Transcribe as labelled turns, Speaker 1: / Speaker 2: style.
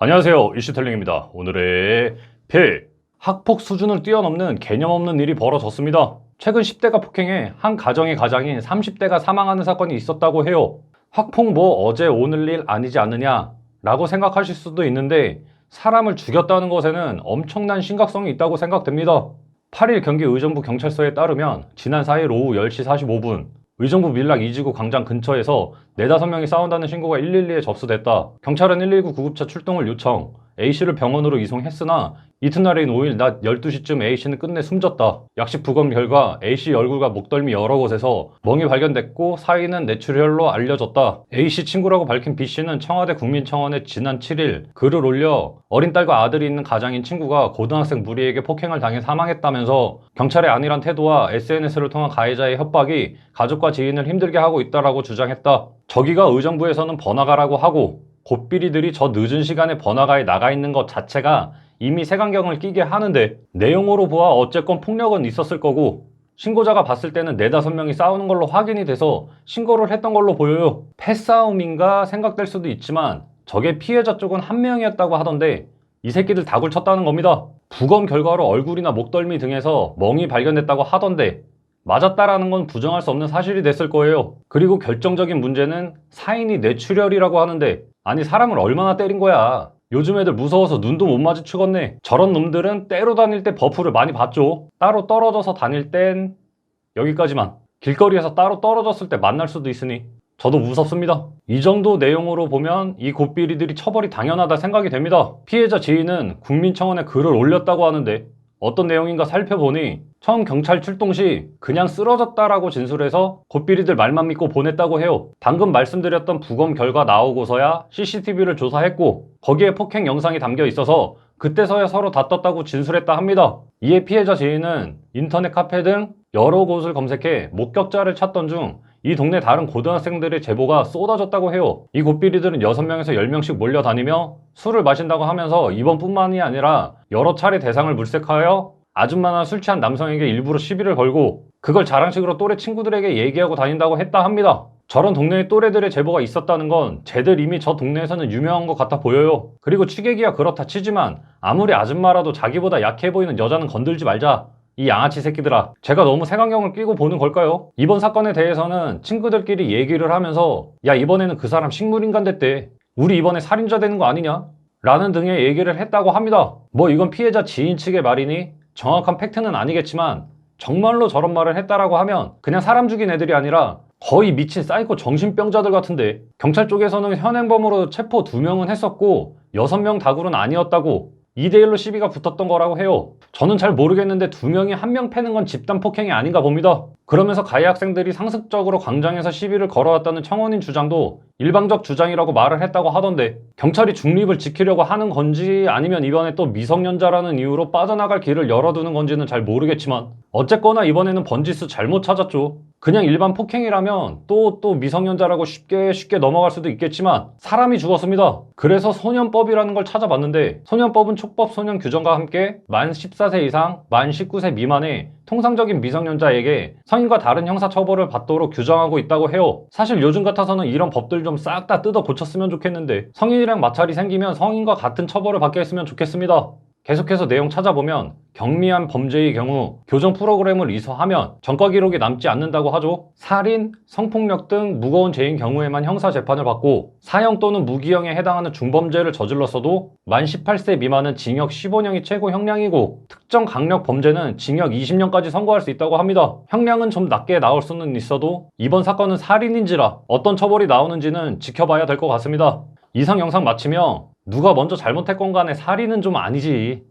Speaker 1: 안녕하세요, 이슈텔링입니다. 오늘의 학폭 수준을 뛰어넘는 개념 없는 일이 벌어졌습니다. 최근 10대가 폭행해 한 가정의 가장인 30대가 사망하는 사건이 있었다고 해요. 학폭 뭐 어제 오늘 일 아니지 않느냐 라고 생각하실 수도 있는데, 사람을 죽였다는 것에는 엄청난 심각성이 있다고 생각됩니다. 8일 경기 의정부 경찰서에 따르면 지난 4일 오후 10시 45분 의정부 밀락 2지구 광장 근처에서 4-5명이 싸운다는 신고가 112에 접수됐다. 경찰은 119 구급차 출동을 요청, A씨를 병원으로 이송했으나 이튿날인 5일 낮 12시쯤 A씨는 끝내 숨졌다. 약식 부검 결과 A씨 얼굴과 목덜미 여러 곳에서 멍이 발견됐고 사인은 뇌출혈로 알려졌다. A씨 친구라고 밝힌 B씨는 청와대 국민청원에 지난 7일 글을 올려 어린 딸과 아들이 있는 가장인 친구가 고등학생 무리에게 폭행을 당해 사망했다면서 경찰의 안일한 태도와 SNS를 통한 가해자의 협박이 가족과 지인을 힘들게 하고 있다라고 주장했다. 저기가 의정부에서는 번화가라고 하고 곶비리들이 저 늦은 시간에 번화가에 나가 있는 것 자체가 이미 색안경을 끼게 하는데, 내용으로 보아 어쨌건 폭력은 있었을 거고 신고자가 봤을 때는 4-5명이 싸우는 걸로 확인이 돼서 신고를 했던 걸로 보여요. 패싸움인가 생각될 수도 있지만 저게 피해자 쪽은 한 명이었다고 하던데 이 새끼들 다굴 쳤다는 겁니다. 부검 결과로 얼굴이나 목덜미 등에서 멍이 발견됐다고 하던데 맞았다라는 건 부정할 수 없는 사실이 됐을 거예요. 그리고 결정적인 문제는 사인이 뇌출혈이라고 하는데, 아니 사람을 얼마나 때린 거야. 요즘 애들 무서워서 눈도 못 마주치겠네. 저런 놈들은 때로 다닐 때 버프를 많이 받죠. 따로 떨어져서 다닐 땐 여기까지만. 길거리에서 따로 떨어졌을 때 만날 수도 있으니 저도 무섭습니다. 이 정도 내용으로 보면 이 곶비리들이 처벌이 당연하다 생각이 됩니다. 피해자 지인은 국민청원에 글을 올렸다고 하는데 어떤 내용인가 살펴보니 처음 경찰 출동 시 그냥 쓰러졌다라고 진술해서 곶비리들 말만 믿고 보냈다고 해요. 방금 말씀드렸던 부검 결과 나오고서야 CCTV를 조사했고 거기에 폭행 영상이 담겨 있어서 그때서야 서로 다퉜다고 진술했다 합니다. 이에 피해자 지인은 인터넷 카페 등 여러 곳을 검색해 목격자를 찾던 중 이 동네 다른 고등학생들의 제보가 쏟아졌다고 해요. 이 곶비리들은 6명에서 10명씩 몰려다니며 술을 마신다고 하면서 이번뿐만이 아니라 여러 차례 대상을 물색하여 아줌마나 술 취한 남성에게 일부러 시비를 걸고 그걸 자랑식으로 또래 친구들에게 얘기하고 다닌다고 했다 합니다. 저런 동네에 또래들의 제보가 있었다는 건 쟤들 이미 저 동네에서는 유명한 것 같아 보여요. 그리고 취객이야 그렇다 치지만 아무리 아줌마라도 자기보다 약해 보이는 여자는 건들지 말자. 이 양아치 새끼들아, 제가 너무 색안경을 끼고 보는 걸까요? 이번 사건에 대해서는 친구들끼리 얘기를 하면서 야 이번에는 그 사람 식물인간 됐대, 우리 이번에 살인자 되는 거 아니냐? 라는 등의 얘기를 했다고 합니다. 뭐 이건 피해자 지인 측의 말이니 정확한 팩트는 아니겠지만 정말로 저런 말을 했다라고 하면 그냥 사람 죽인 애들이 아니라 거의 미친 사이코 정신병자들 같은데, 경찰 쪽에서는 현행범으로 체포 2명은 했었고 6명 다굴은 아니었다고 2대1로 시비가 붙었던 거라고 해요. 저는 잘 모르겠는데 2명이 1명 패는 건 집단 폭행이 아닌가 봅니다. 그러면서 가해 학생들이 상습적으로 광장에서 시비를 걸어왔다는 청원인 주장도 일방적 주장이라고 말을 했다고 하던데, 경찰이 중립을 지키려고 하는 건지 아니면 이번에 또 미성년자라는 이유로 빠져나갈 길을 열어두는 건지는 잘 모르겠지만 어쨌거나 이번에는 번지수 잘못 찾았죠. 그냥 일반 폭행이라면 또 미성년자라고 쉽게 넘어갈 수도 있겠지만 사람이 죽었습니다. 그래서 소년법이라는 걸 찾아봤는데, 소년법은 촉법 소년 규정과 함께 만 14세 이상, 만 19세 미만의 통상적인 미성년자에게 성인과 다른 형사처벌을 받도록 규정하고 있다고 해요. 사실 요즘 같아서는 이런 법들 좀 싹 다 뜯어 고쳤으면 좋겠는데 성인이랑 마찰이 생기면 성인과 같은 처벌을 받게 했으면 좋겠습니다. 계속해서 내용 찾아보면 경미한 범죄의 경우 교정 프로그램을 이수하면 전과 기록이 남지 않는다고 하죠. 살인, 성폭력 등 무거운 죄인 경우에만 형사 재판을 받고 사형 또는 무기형에 해당하는 중범죄를 저질렀어도 만 18세 미만은 징역 15년이 최고 형량이고 특정 강력 범죄는 징역 20년까지 선고할 수 있다고 합니다. 형량은 좀 낮게 나올 수는 있어도 이번 사건은 살인인지라 어떤 처벌이 나오는지는 지켜봐야 될 것 같습니다. 이상 영상 마치며 누가 먼저 잘못했건 간에 살인은 좀 아니지.